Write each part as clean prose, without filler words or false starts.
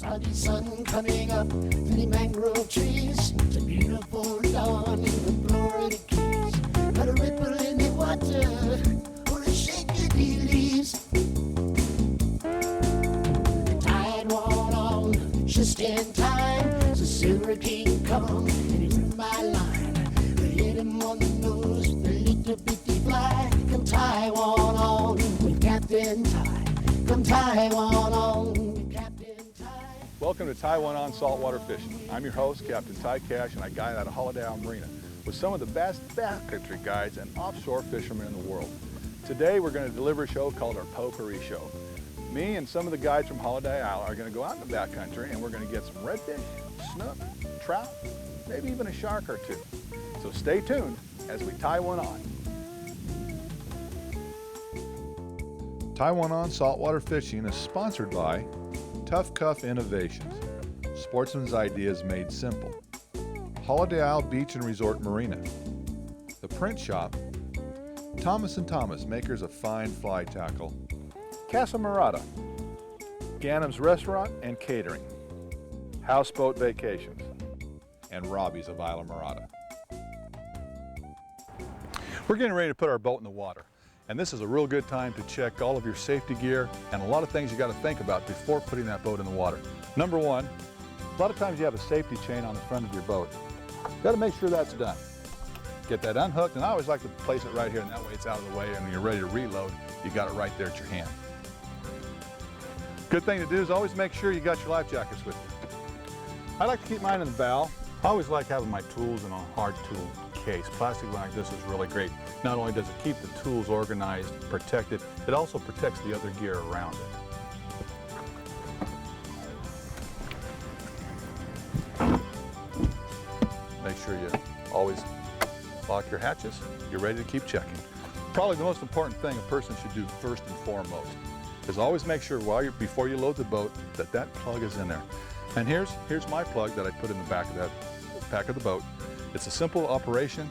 Sunny sun coming up through the mangrove trees. It's a beautiful dawn in the Florida Keys. Got a ripple in the water or a shake in the leaves. The tide won't on just in time. So Silver King come and he's in my line. I hit him on the nose with a little bitty fly. Come Ty1 on with Captain Ty. Come Ty1 on with Captain Ty. Welcome to Ty1 on Saltwater Fishing. I'm your host, Captain Ty Cash, and I guide out of Holiday Isle Marina with some of the best backcountry guides and offshore fishermen in the world. Today we're going to deliver a show called our Potpourri Show. Me and some of the guides from Holiday Isle are going to go out in the backcountry and we're going to get some redfish, snook, trout, maybe even a shark or two. So stay tuned as we tie one on. Ty1 on Saltwater Fishing is sponsored by Tough Cuff Innovations, sportsman's ideas made simple. Holiday Isle Beach and Resort Marina, The Print Shop, Thomas & Thomas, makers of fine fly tackle, Casa Mirada, Ganem's Restaurant and Catering, Houseboat Vacations, and Robbie's of Isla Mirada. We're getting ready to put our boat in the water. And this is a real good time to check all of your safety gear and a lot of things you got to think about before putting that boat in the water. Number one, a lot of times you have a safety chain on the front of your boat. You got to make sure that's done. Get that unhooked, and I always like to place it right here, and that way it's out of the way, and when you're ready to reload, you got it right there at your hand. Good thing to do is always make sure you got your life jackets with you. I like to keep mine in the bow. I always like having my tools in a hard tool case. Plastic one like this is really great. Not only does it keep the tools organized, protected, it also protects the other gear around it. Make sure you always lock your hatches. You're ready to keep checking. Probably the most important thing a person should do first and foremost is always make sure before you load the boat that plug is in there. And here's my plug that I put in the back of the boat. It's a simple operation.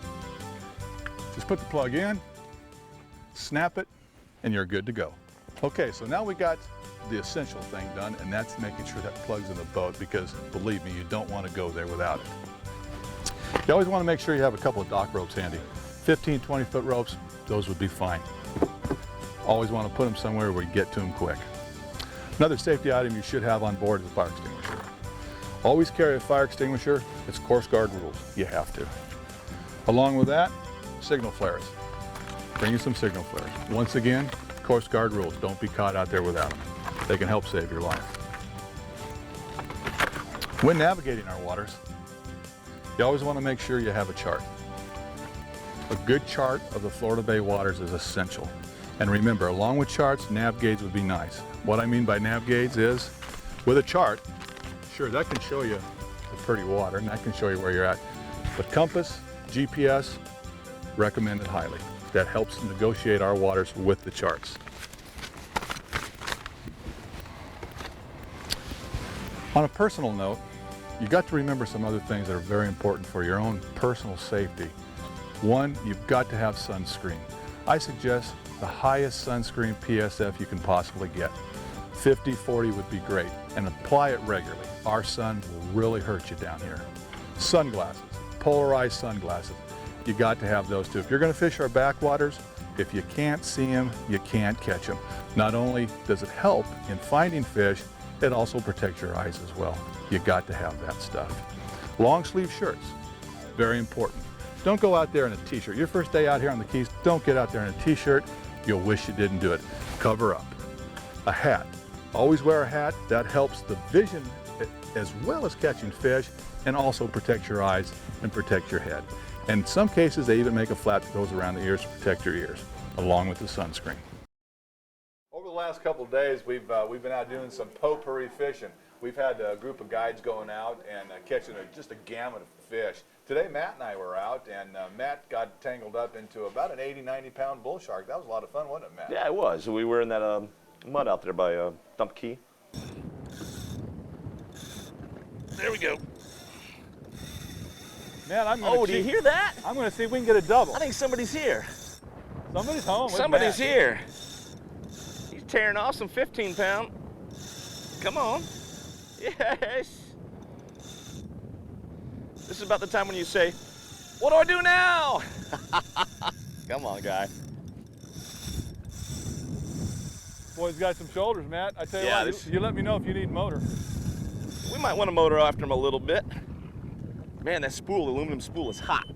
Just put the plug in, snap it, and you're good to go. Okay, so now we got the essential thing done, and that's making sure that plug's in the boat, because believe me, you don't want to go there without it. You always want to make sure you have a couple of dock ropes handy. 15, 20-foot ropes, those would be fine. Always want to put them somewhere where you get to them quick. Another safety item you should have on board is a fire extinguisher. Always carry a fire extinguisher. It's Coast Guard rules. You have to. Along with that, signal flares. Bring you some signal flares. Once again, Coast Guard rules. Don't be caught out there without them. They can help save your life. When navigating our waters, you always want to make sure you have a chart. A good chart of the Florida Bay waters is essential. And remember, along with charts, nav gauges would be nice. What I mean by nav gauges is, with a chart, sure, that can show you the pretty water and that can show you where you're at. But compass, GPS, recommended highly. That helps negotiate our waters with the charts. On a personal note, you got to remember some other things that are very important for your own personal safety. One, you've got to have sunscreen. I suggest the highest sunscreen PSF you can possibly get. 50, 40 would be great, and apply it regularly. Our sun will really hurt you down here. Sunglasses, polarized sunglasses. You got to have those too. If you're going to fish our backwaters, if you can't see them, you can't catch them. Not only does it help in finding fish, it also protects your eyes as well. You got to have that stuff. Long sleeve shirts, very important. Don't go out there in a t-shirt. Your first day out here on the Keys, don't get out there in a t-shirt. You'll wish you didn't do it. Cover up. A hat. Always wear a hat. That helps the vision as well as catching fish, and also protect your eyes and protect your head. And in some cases, they even make a flap that goes around the ears to protect your ears, along with the sunscreen. Over the last couple of days, we've been out doing some potpourri fishing. We've had a group of guides going out and catching just a gamut of fish. Today, Matt and I were out, and Matt got tangled up into about an 80, 90-pound bull shark. That was a lot of fun, wasn't it, Matt? Yeah, it was. We were in that mud out there by Dump Key. There we go. Man, I'm gonna do you hear that? I'm going to see if we can get a double. I think somebody's here. Somebody's home. Somebody's here. He's tearing off some 15-pound. Come on. Yes. This is about the time when you say, what do I do now? Come on, guy. Boy, he's got some shoulders, Matt. I tell you Yeah, what, you let me know if you need motor. We might want to motor after him a little bit. Man, that spool, aluminum spool, is hot.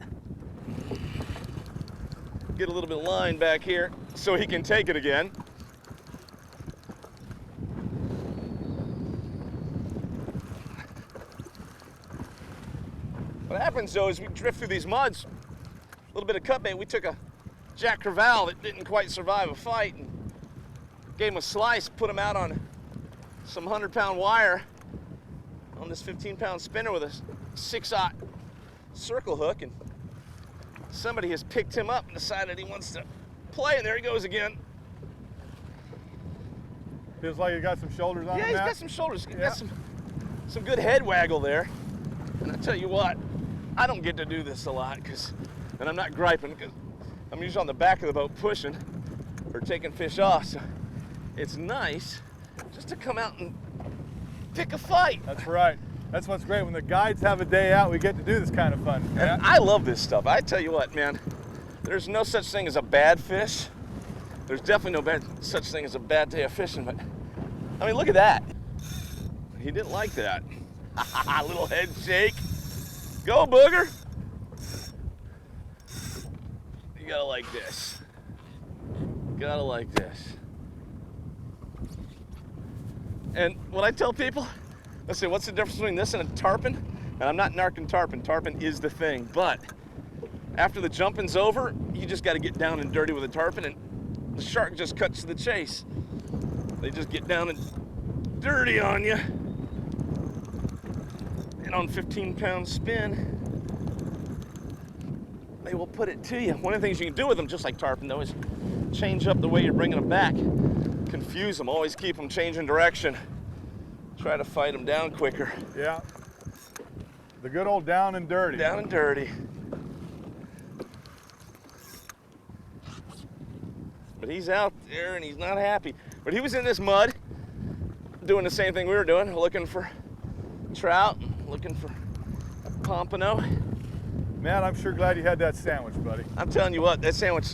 Get a little bit of line back here so he can take it again. What happens though is we drift through these muds, a little bit of cut bait. We took a Jack Crevalle that didn't quite survive a fight and gave him a slice, put him out on some 100-pound wire on this 15-pound spinner with a 6/0 circle hook, and somebody has picked him up and decided he wants to play, and there he goes again. Feels like he got some shoulders on him, Yeah, he's Matt. got some shoulders. He's got some good head waggle there. And I tell you what, I don't get to do this a lot, and I'm not griping, because I'm usually on the back of the boat pushing or taking fish off, so it's nice just to come out and pick a fight. That's right. That's what's great. When the guides have a day out, we get to do this kind of fun. And I love this stuff. I tell you what, man, there's no such thing as a bad fish. There's definitely no such thing as a bad day of fishing, but I mean, look at that. He didn't like that. Little head shake. Go, booger. You gotta like this. Gotta like this. And what I tell people, I say, what's the difference between this and a tarpon? And I'm not narking tarpon. Tarpon is the thing. But after the jumping's over, you just got to get down and dirty with a tarpon, and the shark just cuts to the chase. They just get down and dirty on you. And on 15-pound spin, they will put it to you. One of the things you can do with them, just like tarpon, though, is change up the way you're bringing them back. Confuse them. Always keep them changing direction. Try to fight them down quicker. Yeah. The good old down and dirty. Down and dirty. But he's out there and he's not happy. But he was in this mud doing the same thing we were doing, looking for trout, looking for pompano. Man, I'm sure glad you had that sandwich, buddy. I'm telling you what, that sandwich,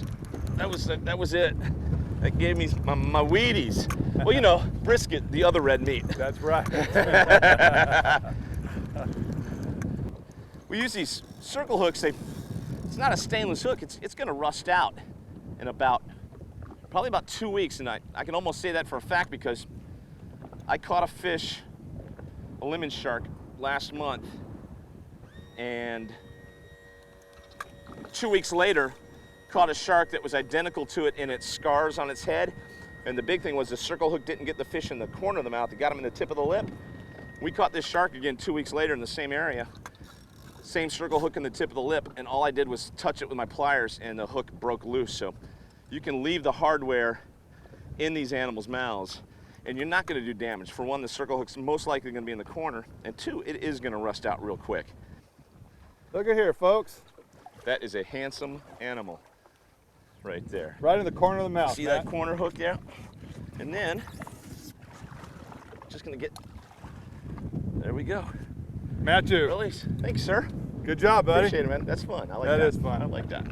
that was it. That gave me my Wheaties. Well, you know, brisket, the other red meat. That's right. We use these circle hooks. It's not a stainless hook. It's going to rust out in probably about 2 weeks. And I can almost say that for a fact because I caught a fish, a lemon shark, last month. And 2 weeks later, caught a shark that was identical to it in its scars on its head. And the big thing was the circle hook didn't get the fish in the corner of the mouth. It got him in the tip of the lip. We caught this shark again 2 weeks later in the same area. Same circle hook in the tip of the lip, and all I did was touch it with my pliers and the hook broke loose. So you can leave the hardware in these animals' mouths and you're not going to do damage. For one, the circle hook's most likely going to be in the corner, and two, it is going to rust out real quick. Look at here, folks. That is a handsome animal right there. Right in the corner of the mouth. See Matt? that corner hook there? And then, just gonna get, there we go. Matt, too. Release. Thanks, sir. Good job, buddy. Appreciate it, man. That's fun. I like That that. is fun. I like that.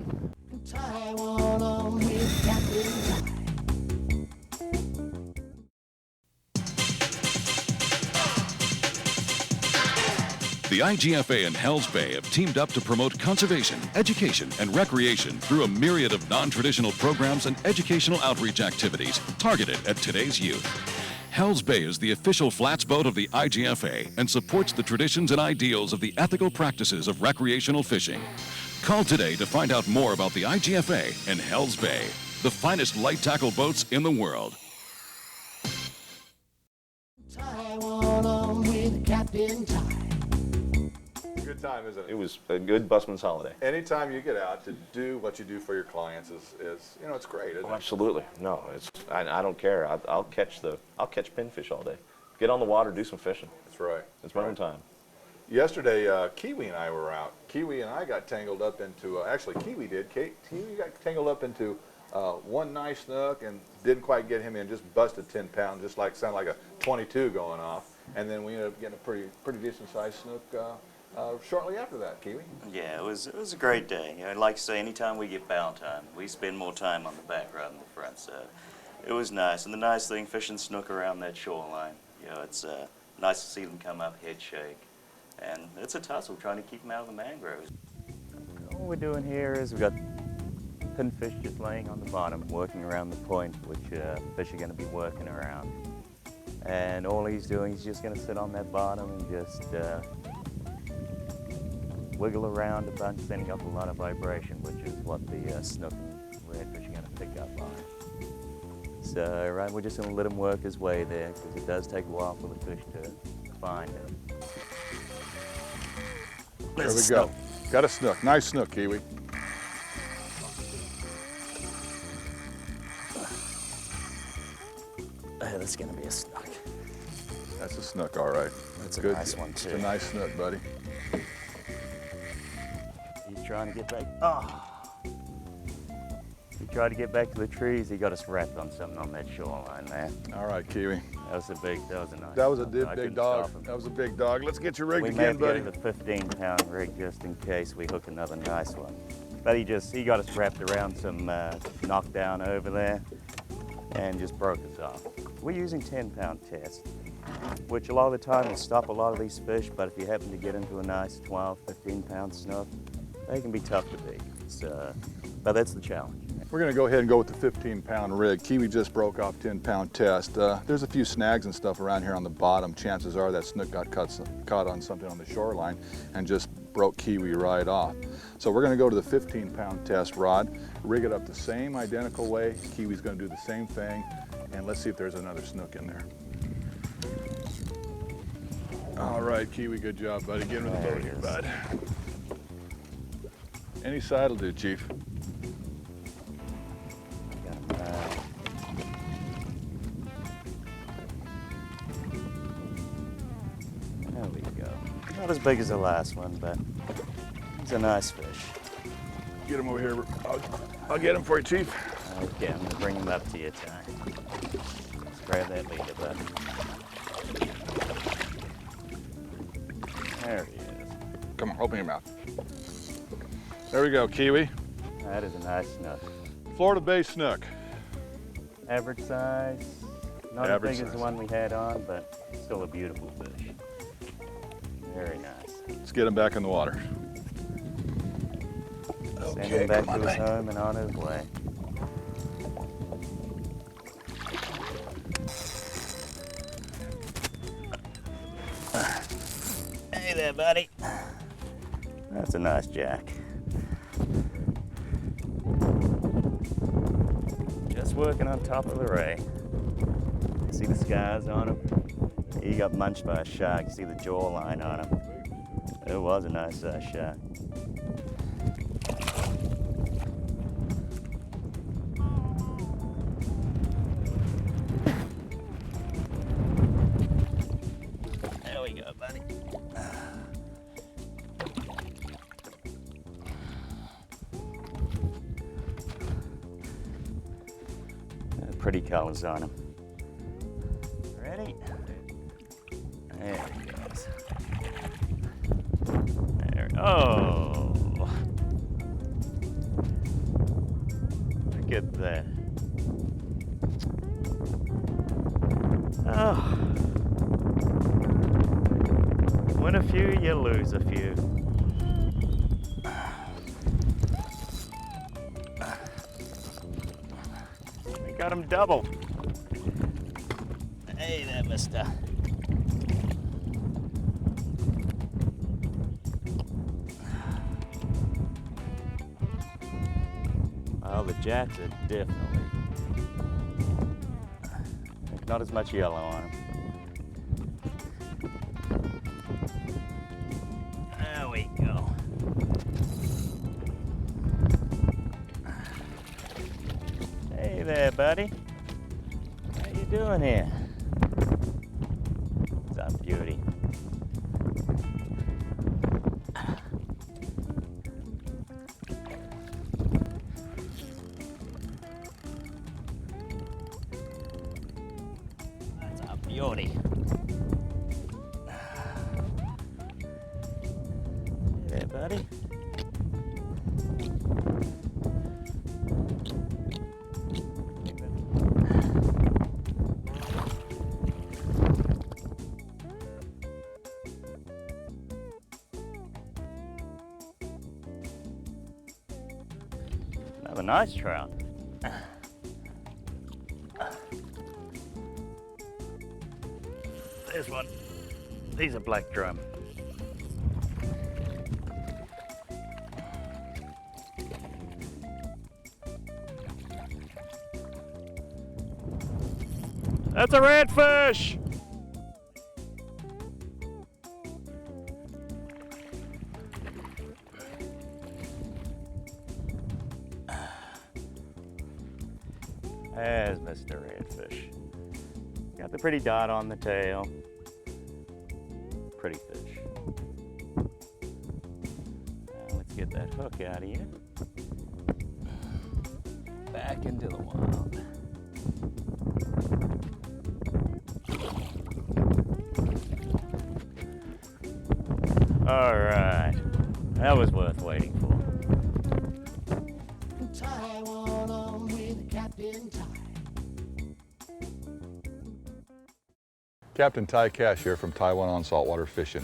Ty1 on with Captain Ty. The IGFA and Hells Bay have teamed up to promote conservation, education, and recreation through a myriad of non-traditional programs and educational outreach activities targeted at today's youth. Hells Bay is the official flats boat of the IGFA and supports the traditions and ideals of the ethical practices of recreational fishing. Call today to find out more about the IGFA and Hells Bay, the finest light tackle boats in the world. Ty1 on with Captain Ty. Good time, isn't it? It was a good busman's holiday. Anytime you get out to do what you do for your clients is you know, it's great, isn't Oh, it? absolutely. No, I don't care. I'll catch pinfish all day. Get on the water, do some fishing. That's right. It's my own time. Yesterday, Kiwi and I were out. Kiwi and I got tangled up into, actually Kiwi did. Kiwi got tangled up into one nice snook and didn't quite get him in, just busted 10 pounds, just like, sounded like a 22 going off. and then we ended up getting a pretty decent sized snook shortly after that, Kiwi. Yeah, it was a great day. You know, like I say, anytime we get bow time, we spend more time on the back rather than the front. So it was nice. And the nice thing, fishing snook around that shoreline, you know, it's nice to see them come up, head shake. And it's a tussle trying to keep them out of the mangroves. All we're doing here is we've got pinfish just laying on the bottom, working around the point, which fish are going to be working around. And all he's doing is just going to sit on that bottom and just wiggle around a bunch, sending up a lot of vibration, which is what the snook and redfish are going to pick up on. So, right, we're just going to let him work his way there, because it does take a while for the fish to find him. There we go. Got a snook. Nice snook, Kiwi. That's going to be a snook. That's a snook, all right. That's a good. nice one, too. It's a nice snook, buddy. He's trying to get back. Oh. He tried to get back to the trees. He got us wrapped on something on that shoreline there. All right, Kiwi. That was a nice That was a one. big dog. That was a big dog. Let's get you rigged again, buddy. We may have to get a 15-pound rig just in case we hook another nice one. But he got us wrapped around some knockdown over there and just broke us off. We're using 10-pound test, which a lot of the time will stop a lot of these fish, but if you happen to get into a nice 12, 15-pound snook, they can be tough to beat. But that's the challenge. We're going to go ahead and go with the 15-pound rig. Kiwi just broke off 10-pound test. There's a few snags and stuff around here on the bottom. Chances are that snook got caught on something on the shoreline and just broke Kiwi right off. So we're going to go to the 15-pound test rod, rig it up the same identical way. Kiwi's going to do the same thing, and let's see if there's another snook in there. All right, Kiwi, good job, buddy. Get into the boat here, bud. Any side will do, Chief. There we go. Not as big as the last one, but he's a nice fish. Get him over here. I'll get him for you, Chief. Okay, I'm gonna bring him up to you, Ty. Let's grab that leader, bud. There he is. Come on, open your mouth. There we go, Kiwi. That is a nice snook. Florida Bay snook. Average size. Not Average as big as the size. one we had on, but still a beautiful fish. Very nice. Let's get him back in the water. Send him back to his home and on his way. Hey there, buddy. That's a nice jack. Just working on top of the ray. See the scars on him? He got munched by a shark. You see the jawline on him? It was a nice shark. There we go, buddy. Pretty colors on him. Ready? There he goes. There. Oh! Look at that. Oh. Win a few, you lose a few. We got him double. Hey there, mister. Well, the jacks are definitely not as much yellow on them. There we go. Hey there, buddy. How you doing here? It's a beauty. That's a beauty. buddy. Another nice trout. There's one. These are black drum. That's a redfish! There's Mr. Redfish. Got the pretty dot on the tail. Pretty fish. Now let's get that hook out of here. Back into the wild. All right, that was worth waiting for. Ty1 on with Captain Ty. Captain Ty Cash here from Ty1 on Saltwater Fishing.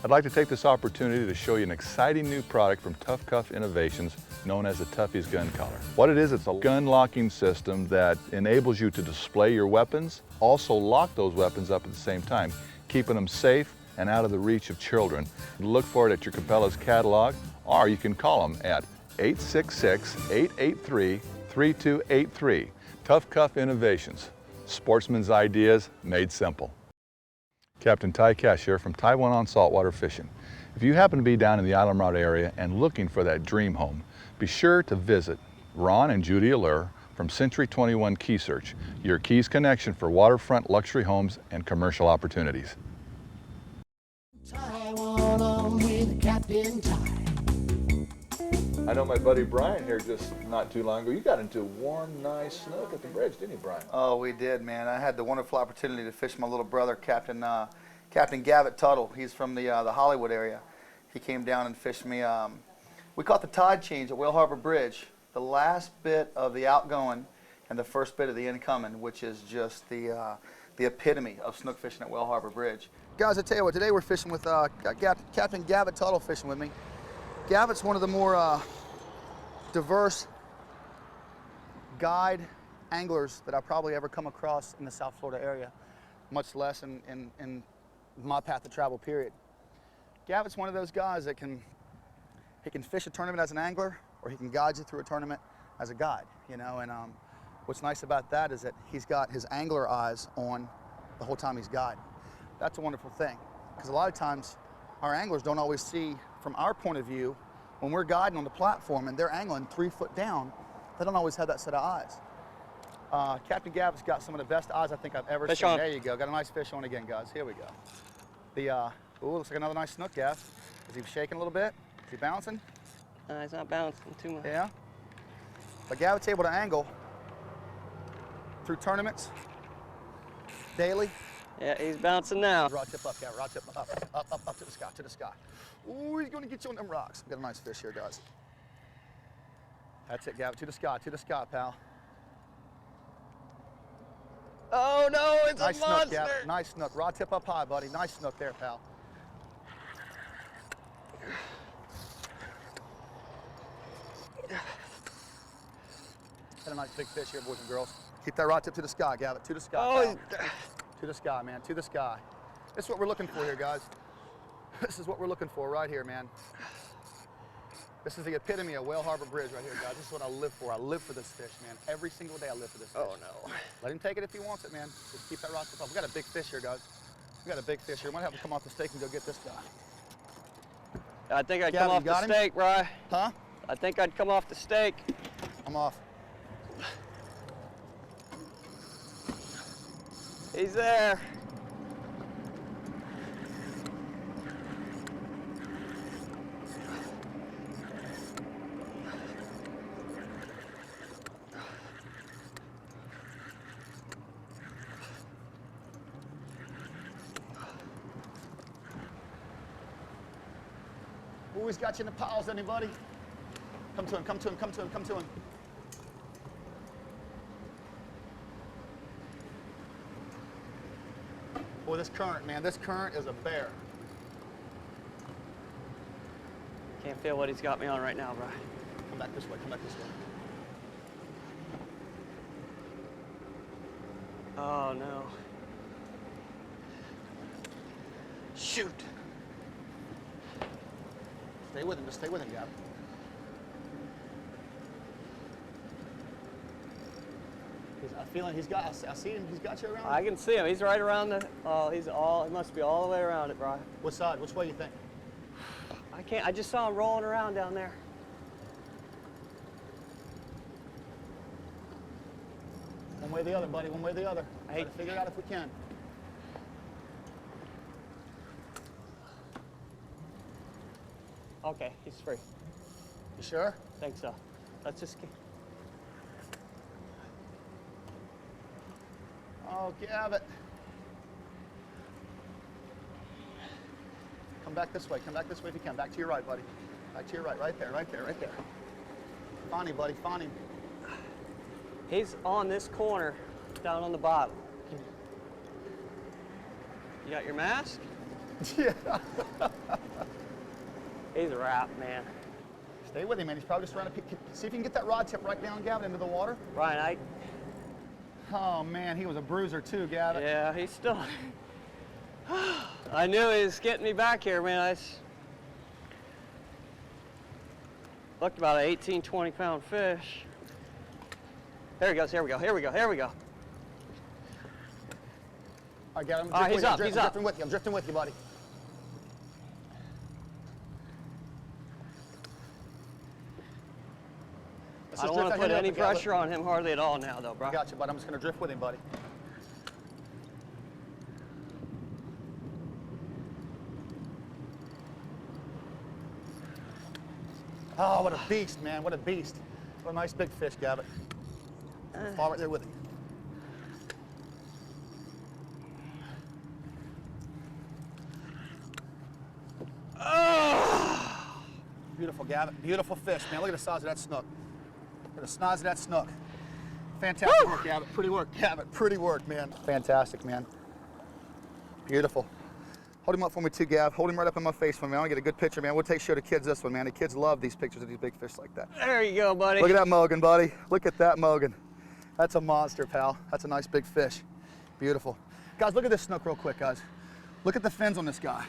I'd like to take this opportunity to show you an exciting new product from Tough Cuff Innovations known as the Tuffy's Gun Collar. What it is, it's a gun locking system that enables you to display your weapons, also lock those weapons up at the same time, keeping them safe and out of the reach of children. Look for it at your Cabela's catalog, or you can call them at 866-883-3283. Tough Cuff Innovations, sportsman's ideas made simple. Captain Ty Cash here from Ty1 on Saltwater Fishing. If you happen to be down in the Island Route area and looking for that dream home, be sure to visit Ron and Judy Allure from Century 21 Key Search, your Keys connection for waterfront luxury homes and commercial opportunities. Ty1 on with Captain Ty. I know my buddy Brian here just not too long ago, you got into a warm, nice snook at the bridge, didn't you, Brian? Oh, we did, man. I had the wonderful opportunity to fish my little brother, Captain Gavitt Tuttle. He's from the Hollywood area. He came down and fished me. We caught the tide change at Whale Harbor Bridge, the last bit of the outgoing and the first bit of the incoming, which is just the epitome of snook fishing at Whale Harbor Bridge. Guys, I tell you what, today we're fishing with Captain Gavitt Tuttle fishing with me. Gavitt's one of the more diverse guide anglers that I've probably ever come across in the South Florida area, much less in my path of travel, period. Gavitt's one of those guys that he can fish a tournament as an angler, or he can guide you through a tournament as a guide, you know, and what's nice about that is that he's got his angler eyes on the whole time he's guiding. That's a wonderful thing, because a lot of times our anglers don't always see from our point of view when we're guiding on the platform and they're angling 3 foot down. They don't always have that set of eyes. Captain Gavitt's got some of the best eyes I think I've ever seen. On. There you go. Got a nice fish on again, guys. Here we go. Ooh, looks like another nice snook, Gav. Is he shaking a little bit? Is he bouncing? He's not bouncing too much. Yeah. But Gavitt's able to angle through tournaments daily. Yeah, he's bouncing now. Rod tip up, Gavitt. Rod tip up, up to the sky, to the sky. Ooh, he's going to get you on them rocks. We got a nice fish here, guys. That's it, Gavitt. To the sky, pal. Oh no, it's nice a snook, monster. Gavitt. Nice snook. Rod tip up high, buddy. Nice snook there, pal. Got a nice big fish here, boys and girls. Keep that rod tip to the sky, Gavitt. To the sky, pal. To the sky, man. To the sky. This is what we're looking for here, guys. This is what we're looking for right here, man. This is the epitome of Whale Harbor Bridge right here, guys. This is what I live for. I live for this fish, man. Every single day I live for this fish. Oh, no. Let him take it if he wants it, man. Just keep that rod tip up. We got a big fish here, guys. We got a big fish here. We might have to come off the stake and go get this guy. I think I'd Gavin, come off got the him? stake, Rye. Huh? I think I'd come off the stake. I'm off. He's there. Who he's got you in the piles, anybody? Come to him, come to him, come to him, come to him. Boy, this current, man, this current is a bear. Can't feel what he's got me on right now, bro. Come back this way, come back this way. Oh, no. Shoot. Stay with him, just stay with him, Gavin. I feel he's got, I see him, he's got you around. I can see him. He's right around the, oh, he must be all the way around it, bro. What side, which way you think? I just saw him rolling around down there. One way or the other, buddy, one way or the other. Try to figure it out if we can. Okay, he's free. You sure? Think so. Let's just keep. Oh, Gavin. Come back this way if you can. Back to your right, buddy. Back to your right, right there, right there, right there. Find him, buddy, find him. He's on this corner, down on the bottom. You got your mask? Yeah. He's a wrap, man. Stay with him, man. He's probably just trying to see if you can get that rod tip right down, Gavin, into the water. Ryan, Oh, man, he was a bruiser too, Gavin. yeah, he's still. I knew he was getting me back here, man. I looked about an 18, 20-pound fish. There he goes, here we go, here we go, here we go. All right, Gavin, He's up, he's up. I'm drifting with you, buddy. I don't want to put any pressure on him hardly at all now, though, bro. I got you, bud. I'm just going to drift with him, buddy. Oh, what a beast, man. What a beast. What a nice big fish, Gavin. Fall right there with him. Oh! Beautiful, Gavin. Beautiful fish, man. Look at the size of that snook. Look at the size of that snook. Fantastic work, Gavin. Pretty work, Gavin. Pretty work, man. Fantastic, man. Beautiful. Hold him up for me too, Gav. Hold him right up in my face for me. I want to get a good picture, man. We'll show the kids this one, man. The kids love these pictures of these big fish like that. There you go, buddy. Look at that Mogan, buddy. Look at that Mogan. That's a monster, pal. That's a nice big fish. Beautiful. Guys, look at this snook real quick, guys. Look at the fins on this guy.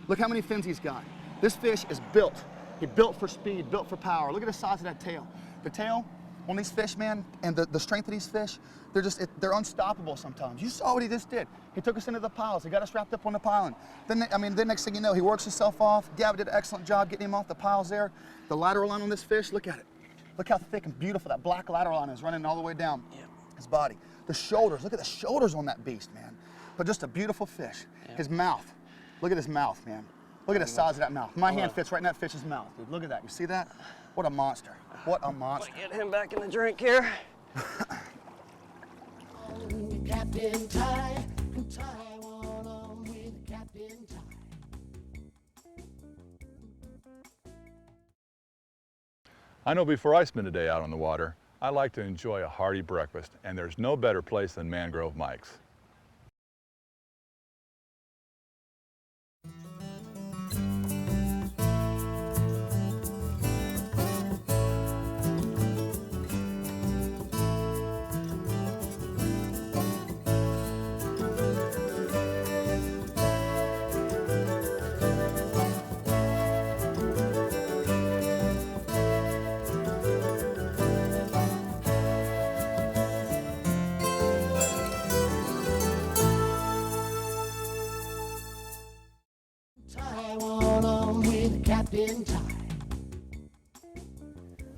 Look how many fins he's got. This fish is built. He built for speed, built for power. Look at the size of that tail. The tail on these fish, man, and the strength of these fish, they're unstoppable sometimes. You saw what he just did. He took us into the piles. He got us wrapped up on the piling. Then, the next thing you know, he works himself off. Gavin did an excellent job getting him off the piles there. The lateral line on this fish, look at it. Look how thick and beautiful that black lateral line is running all the way down his body. The shoulders, look at the shoulders on that beast, man. But just a beautiful fish. His mouth, look at his mouth, man. Look at the size of that mouth. My hand fits right in that fish's mouth, dude. Look at that. You see that? What a monster. What a monster. Get him back in the drink here. Captain Ty, Ty1on with Captain Ty. I know before I spend a day out on the water, I like to enjoy a hearty breakfast, and there's no better place than Mangrove Mike's. Ty1on with Captain Ty.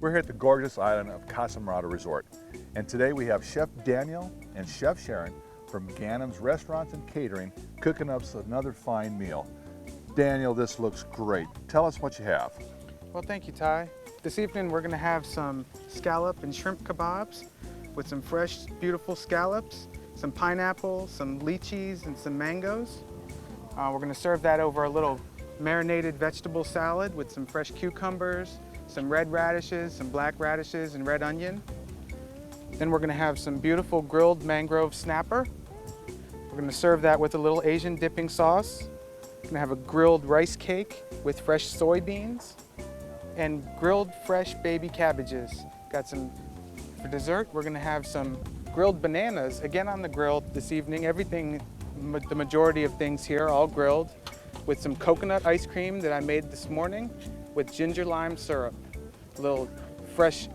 We're here at the gorgeous island of Casamarada Resort, and today we have Chef Daniel and Chef Sharon from Gannon's Restaurants and Catering cooking us another fine meal. Daniel, this looks great. Tell us what you have. Well, thank you, Ty. This evening we're going to have some scallop and shrimp kebabs with some fresh, beautiful scallops, some pineapple, some lychees, and some mangoes. We're going to serve that over a little marinated vegetable salad with some fresh cucumbers, some red radishes, some black radishes, and red onion. Then we're gonna have some beautiful grilled mangrove snapper. We're gonna serve that with a little Asian dipping sauce. We're gonna have a grilled rice cake with fresh soybeans and grilled fresh baby cabbages. Got some, for dessert, we're gonna have some grilled bananas, again on the grill this evening. Everything, the majority of things here are all grilled, with some coconut ice cream that I made this morning with ginger lime syrup. A little fresh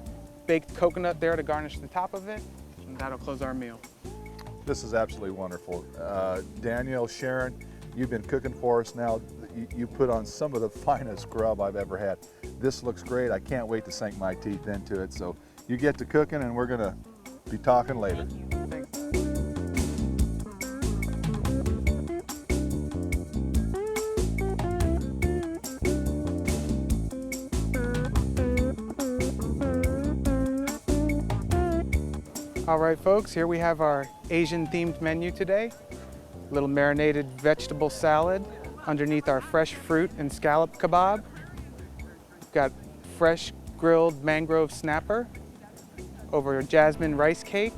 baked coconut there to garnish the top of it, and that'll close our meal. This is absolutely wonderful. Danielle, Sharon, you've been cooking for us now. You put on some of the finest grub I've ever had. This looks great. I can't wait to sink my teeth into it. So you get to cooking and we're gonna be talking later. Thanks. All right, folks, here we have our Asian-themed menu today. A little marinated vegetable salad underneath our fresh fruit and scallop kebab. We've got fresh grilled mangrove snapper over a jasmine rice cake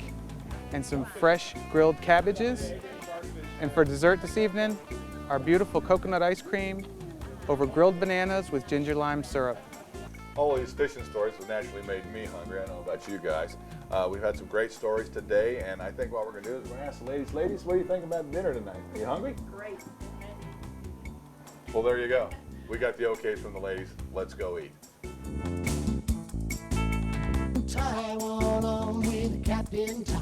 and some fresh grilled cabbages. And for dessert this evening, our beautiful coconut ice cream over grilled bananas with ginger lime syrup. All these fishing stories have naturally made me hungry. I don't know about you guys. We've had some great stories today, and I think what we're going to do is we're going to ask the ladies, what do you think about dinner tonight? Are you hungry? Great. Well, there you go. We got the okays from the ladies. Let's go eat. Ty1on with Captain Ty.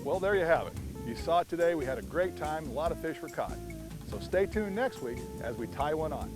Well, there you have it. You saw it today. We had a great time. A lot of fish were caught. So stay tuned next week as we tie one on.